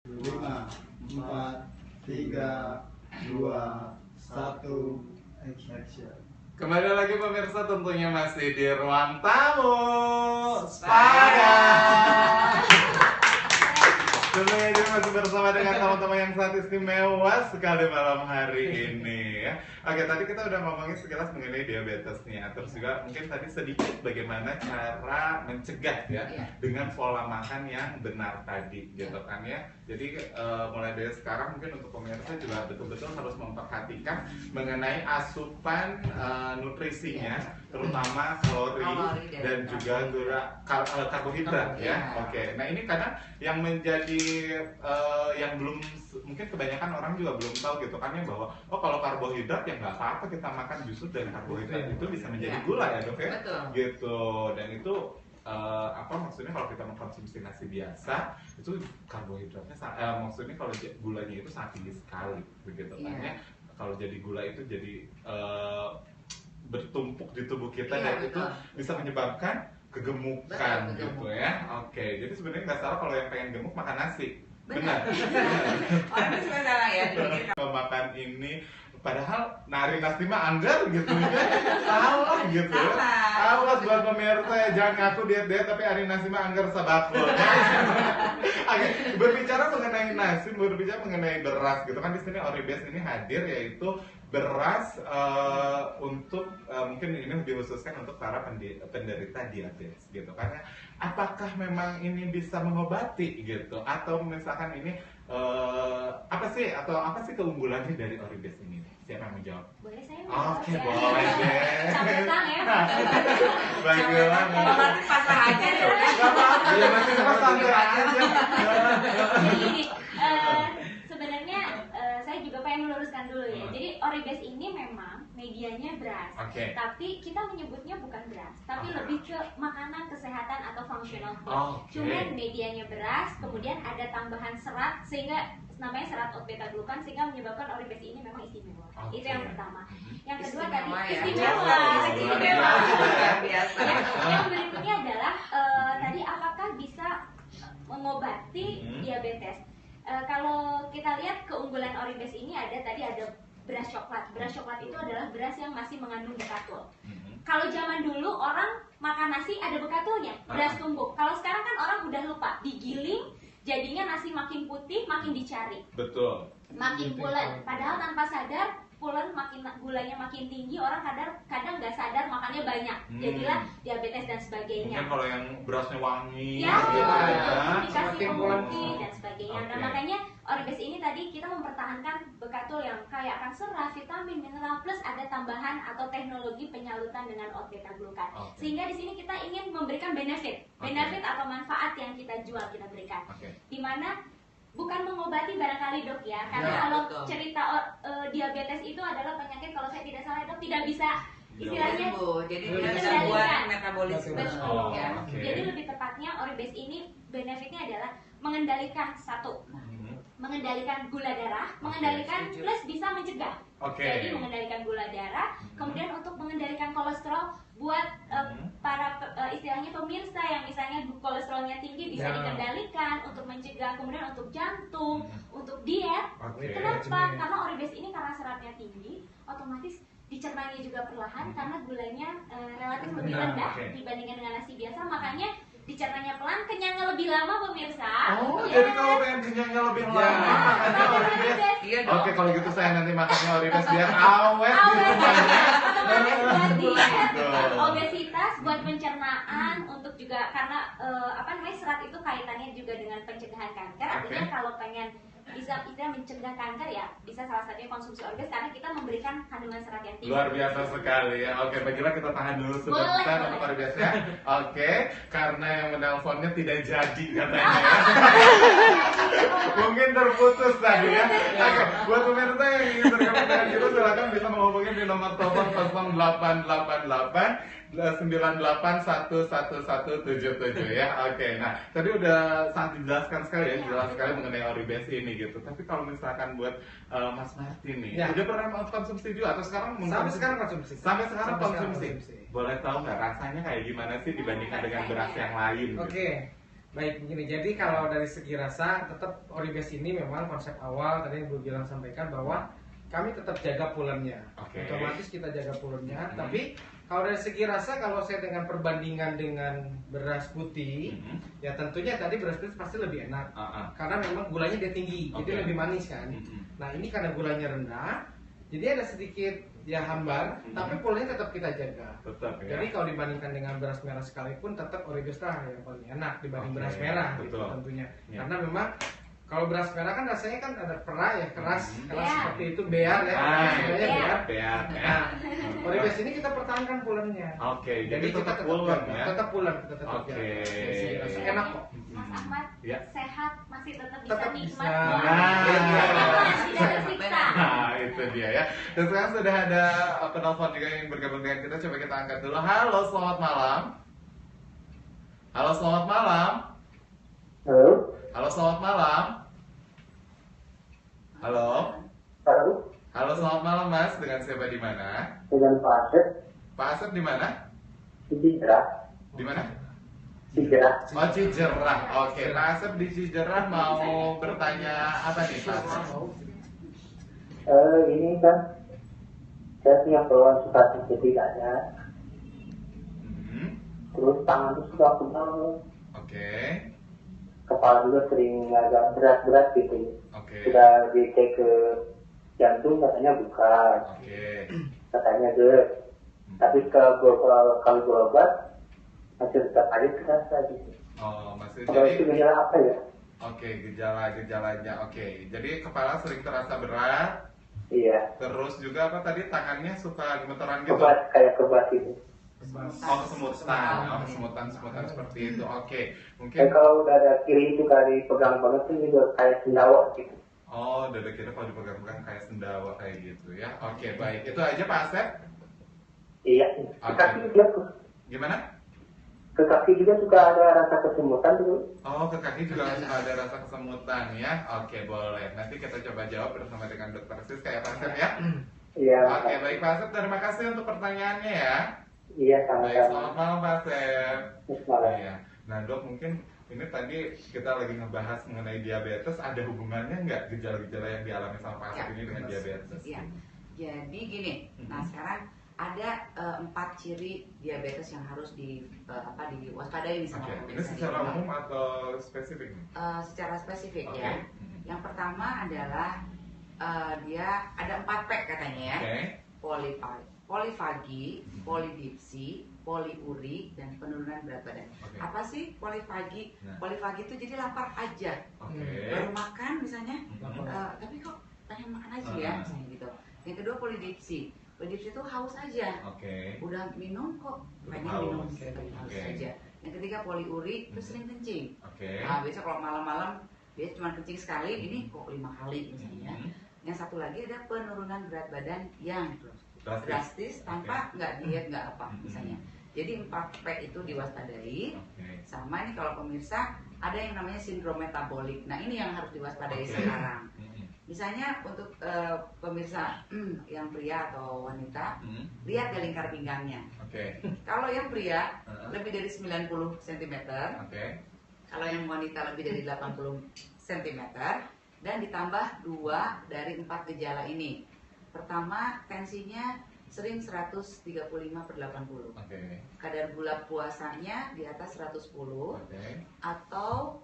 5, 4, 3, 2, 1, action. Kembali lagi pemirsa, tentunya masih di ruang tamu Spada. Tentunya juga masih bersama dengan teman-teman yang sangat istimewa sekali malam hari ini ya. Oke, tadi kita udah ngomongin sekilas mengenai diabetesnya. Terus juga mungkin tadi sedikit bagaimana cara mencegah ya dengan pola makan yang benar tadi gitu kan ya. Jadi mulai dari sekarang mungkin untuk pemirsa juga betul-betul harus memperhatikan mengenai asupan nutrisinya, terutama kalori dan juga karbohidrat ya. Oke, nah ini kadang yang menjadi yang belum, mungkin kebanyakan orang juga belum tahu gitu kan ya, bahwa oh kalau karbohidrat ya nggak apa-apa kita makan, justru dari karbohidrat itu bisa menjadi gula ya dok ya. Betul. Gitu, dan itu apa maksudnya kalau kita mengkonsumsi nasi biasa itu karbohidratnya maksudnya kalau gulanya itu sangat tinggi sekali begitu kan ya. Kalau jadi gula itu jadi bertumpuk di tubuh kita dan itu bisa menyebabkan kegemukan gitu ya. Oke, jadi sebenarnya nggak salah kalau yang pengen gemuk makan nasi. Benar. Orang itu salah ya. Makan ini padahal nari nasi mah anggar gitu ya. Salah gitu ya. Awas buat pemirsa ya, jangan ngaku diet tapi hari nasi mah anggar sabako. Oke, berbicara mengenai nasi, berbicara mengenai beras gitu kan, di sini Oribase ini hadir yaitu beras untuk mungkin ini dikhususkan untuk para penderita diabetes gitu kan ya. Apakah memang ini bisa mengobati gitu, atau misalkan ini apa sih keunggulannya dari Oribase ini? Siapa yang mau jawab? Boleh saya Oke, boleh deh. Cabutan ya. Bagaimana? Kalau nanti pasang aja ya udah. Gak apa-apa, ya masih sama santai aja. Jadi gini, sebenarnya saya juga pengen meluruskan dulu ya. Jadi Oribase ini memang medianya beras, tapi kita menyebutnya bukan beras, tapi lebih ke makanan kesehatan atau functional food. Cuman medianya beras, kemudian ada tambahan serat sehingga namanya serat beta-glukan, sehingga menyebabkan Oribase ini memang istimewa. Itu yang pertama. Yang kedua tadi istimewa. Biasa. Yang berikutnya adalah tadi apakah bisa mengobati diabetes? Kalau kita lihat keunggulan Oribase ini ada beras coklat. Beras coklat itu adalah beras yang masih mengandung bekatul. Kalau zaman dulu orang makan nasi ada bekatulnya, beras tumbuk. Kalau sekarang kan orang udah lupa, digiling, jadinya nasi makin putih, makin dicari. Betul. Makin pulen, padahal tanpa sadar pulen, gulanya makin tinggi, orang kadang nggak sadar makannya banyak, jadilah diabetes dan sebagainya. Mungkin kalau yang berasnya wangi, ya, ya. dikasih wangi dan sebagainya. Nah makanya Oribase ini tadi kita mempertahankan bekatul yang kaya akan serat, vitamin, mineral, plus ada tambahan atau teknologi penyalutan dengan beta-glukan. Sehingga di sini kita ingin memberikan benefit atau manfaat yang kita jual, kita berikan. Dimana bukan mengobati barangkali dok ya, karena kalau cerita diabetes itu adalah penyakit, kalau saya tidak salah dok, tidak bisa istilahnya jadi dia bisa buat metabolisme. Jadi lebih tepatnya Oribase ini benefitnya adalah mengendalikan mengendalikan gula darah, mengendalikan plus bisa mencegah. Jadi mengendalikan gula darah, kemudian untuk mengendalikan kolesterol buat para istilahnya pemirsa yang misalnya kolesterolnya tinggi bisa dikendalikan untuk mencegah, kemudian untuk jantung, untuk diet. Kenapa? Karena Oribase ini karena seratnya tinggi, otomatis dicernanya juga perlahan karena gulanya relatif lebih rendah dibandingkan dengan nasi biasa, makanya dicernanya pelan, kenyangnya lebih lama pemirsa. Jadi kalau pengen kenyangnya lebih lama makannya Oribase. Oke, kalau gitu saya nanti makannya Oribase biar awet di rumahnya. Buat obesitas, buat pencernaan, untuk juga karena serat itu kaitannya juga dengan pencegahan kanker. Artinya kalau pengen bisa mencegah kanker ya bisa salah satunya konsumsi Oribase, karena kita memberikan kandungan serat yang tinggi. Luar biasa sekali ya. Oke, baiklah kita tahan dulu sebentar untuk Oribase ya. Oke, karena yang menelponnya tidak jadi katanya ya. Mungkin terputus tadi ya. Oke, buat pemirsa yang ingin tergabung dengan kita silakan bisa menghubungi di nomor telepon 0888 98111177 ya. Oke, nah tadi udah sangat dijelaskan sekali ya, jelas sekali mengenai Oribase ini gitu. Tapi kalau misalkan buat Mas Martin nih, udah pernah konsumsi juga atau sekarang Sampai sekarang konsumsi. Sampai sekarang konsumsi. Boleh tahu nggak rasanya kayak gimana sih dibandingkan dengan beras yang lain? Oke, Baik, begini. Jadi kalau dari segi rasa, tetap Oribase ini memang konsep awal tadi yang Bu Gilang sampaikan bahwa kami tetap jaga pulennya. Oke. Otomatis kita jaga pulennya. Tapi kalau dari segi rasa, kalau saya dengan perbandingan dengan beras putih, ya tentunya tadi beras putih pasti lebih enak. Karena memang gulanya dia tinggi, jadi lebih manis kan. Nah ini karena gulanya rendah, jadi ada sedikit ya hambar, tapi pulennya tetap kita jaga. Tetap ya. Jadi kalau dibandingkan dengan beras merah sekalipun, tetap Oribase lah yang paling enak dibanding beras merah gitu tentunya. Ya. Karena memang kalau beras merah kan rasanya kan ada perah ya, keras Ya. seperti itu, bear ya. Sebenarnya bear. ya. Nah, Oribase ini kita pertahankan pulennya. Oke, jadi kita tetap pulen ya. Tetap pulen, kita tetap Oke. jaga. Dari segi rasa enak kok. Mas Ahmad Ya. sehat, masih tetap bisa Tetap nikmat. bisa. Tidak tersiksa. Nah, itu dia ya. Dan sekarang sudah ada penelpon juga yang bergabung dengan kita. Coba kita angkat dulu. Halo, selamat malam. Halo, selamat malam. Halo. Halo, selamat malam. Halo. Halo. Halo, selamat malam Mas. Dengan siapa di mana? Dengan Pak Asep. Pak Asep di mana? Di Cijerah. Di mana? Cijerah. Oh, Cijerah. Oke, Pak Asep di Cijerah mau bertanya apa nih, Pak Asep? Ini kan saya punya keluhan suka tidaknya, terus tangan tuh suka pegal, Oke. kepala juga sering agak berat-berat gitu. Oke. Sudah dicek ke jantung katanya bukan, Oke. katanya GERD. Tapi kalau berobat masih tetap aja terasa gitu. Oh, masih Kalau itu jadi. gejala apa ya? Oke, gejala-gejalanya. Oke. Jadi kepala sering terasa berat, Iya. terus juga apa tadi tangannya suka gemeteran gitu. Kebat, kayak kebat gitu. Oh, kesemutan. Oh, kesemutan seperti itu. Oke. Dan Mungkin kalau dada kiri itu kali pegang banget tuh juga kayak sendawa gitu. oh, dada kiri kalau dipegang-pegang kayak sendawa kayak gitu ya. Oke, baik. Itu aja Pak Asep. Iya. Ke Oke. kaki juga tuh. Gimana? Ke kaki juga suka ada rasa kesemutan tuh. Oh, ke kaki juga ada rasa kesemutan ya. Oke, boleh. Nanti kita coba jawab bersama dengan Dokter Siska ya Pak Asep ya. Iya. Oke, baik Pak Asep. Terima kasih untuk pertanyaannya ya. Iya, Baik, sama-sama. selamat malam Pak Asep. Selamat. Iya. Nah dok, mungkin ini tadi kita lagi ngebahas mengenai diabetes. Ada hubungannya nggak gejala-gejala yang dialami sama Pak Asep Ya. ini dengan diabetes? Iya. Jadi gini, nah sekarang ada 4 ciri diabetes yang harus diwaspadai sama Oke, ini pemirsa secara di rumah. umum atau spesifik nih? Secara spesifik Oke. ya. Yang pertama adalah dia ada 4 P katanya ya. Oke. Polifagi, polidipsi, poliuri, dan penurunan berat badan. Oke. Apa sih polifagi? Nah. Polifagi itu jadi lapar aja, Oke. baru makan misalnya, Mhm. tapi kok pengen makan aja ya, Ah. misalnya gitu. Yang kedua polidipsi. Polidipsi itu haus aja, Oke. udah minum kok pengen Haus. minum haus Oke. aja. Yang ketiga poliuri, terus sering kencing. Oke. Nah, biasa kalau malam-malam dia cuma kencing sekali, ini kok 5 kali misalnya. Mhm. Yang satu lagi ada penurunan berat badan yang Drastis. drastis tanpa nggak diet nggak apa Mhm. misalnya. Jadi 4 P itu diwaspadai. Oke. Sama ini kalau pemirsa ada yang namanya sindrom metabolik. Nah ini yang harus diwaspadai Oke. sekarang. Mhm. Misalnya untuk pemirsa yang pria atau wanita, Mhm. lihat di lingkar pinggangnya. Oke. Kalau yang pria Heeh. lebih dari 90 cm, Oke. kalau yang wanita lebih dari 80 cm, dan ditambah 2 dari 4 gejala ini. Pertama, tensinya sering 135/80. Oke. Kadar gula puasanya di atas 110 Oke. atau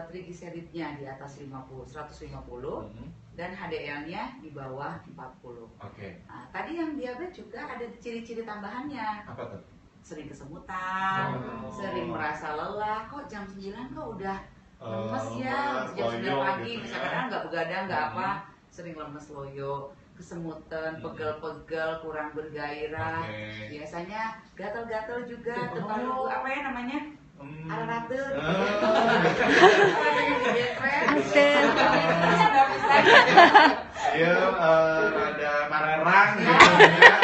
trigliseridnya di atas 150 Mhm. dan HDL-nya di bawah 40. Oke. Nah, tadi yang diabetes juga ada ciri-ciri tambahannya. Apa tuh? Sering kesemutan, Oh. sering merasa lelah, kok jam 9 kok udah lemes Oh, ya, jam 9 loyo pagi gitu misalkan ya. nggak begadang nggak Mhm. apa, sering lemes loyo, kesemutan, pegel-pegel, kurang bergairah, Oke. biasanya gatal-gatal juga, tebal Oh. apa ya namanya, Hmm. ararate, Iya, ada marerang gitu ya.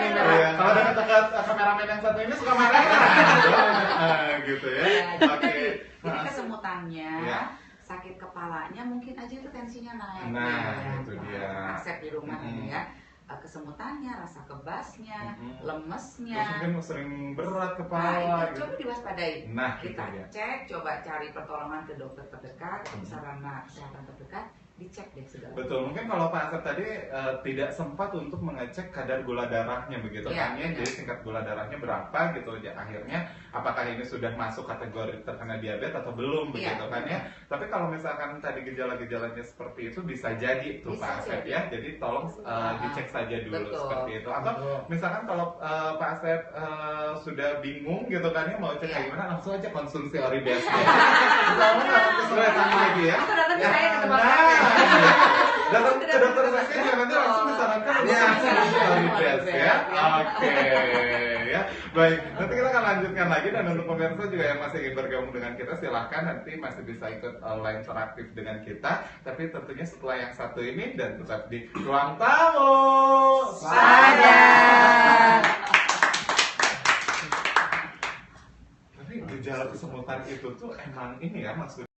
Iya, kalau dekat-dekat kameramen yang satu ini suka marerang gitu ya. Oke. Jadi kesemutannya, Iya. sakit kepalanya mungkin aja itu tensinya naik. Nah, ya. itu dia. Asep di rumah Mm-mm. gitu ya. kesemutannya, rasa kebasnya, Terus lemesnya. mungkin sering berat Nah, kepala itu gitu. coba diwaspadai. Nah, Kita itu dia. cek, coba cari pertolongan ke dokter terdekat, sarana kesehatan terdekat, dicek deh segala. Betul, mungkin kalau Pak Asep tadi tidak sempat untuk mengecek kadar gula darahnya begitu Iya, kan ya, benar. jadi tingkat gula darahnya berapa gitu ya, akhirnya apakah ini sudah masuk kategori terkena diabetes atau belum Iya, begitu kan ya. Tapi kalau misalkan tadi gejala-gejalanya seperti itu bisa jadi tuh Bisa Pak Asep jadi. ya, jadi tolong dicek saja dulu Betul. seperti itu. Atau misalkan kalau Pak Asep sudah bingung gitu kan ya mau cek kayak Iya. gimana, langsung aja konsumsi Oribes ya. Misalnya kalau kesulitan lagi ya. Atau datang ke saya ke tempat Nah, saya. datang ke dokter Saski juga nanti langsung disarankan untuk konsumsi Oribes ya. Oke ya. Baik, nanti kita akan lanjutkan lagi, dan untuk pemirsa juga yang masih ingin bergabung dengan kita silahkan nanti masih bisa ikut line interaktif dengan kita, tapi tentunya setelah yang satu ini, dan tetap di ruang tamu Sadar. Tapi gejala kesemutan itu tuh emang ini ya maksudnya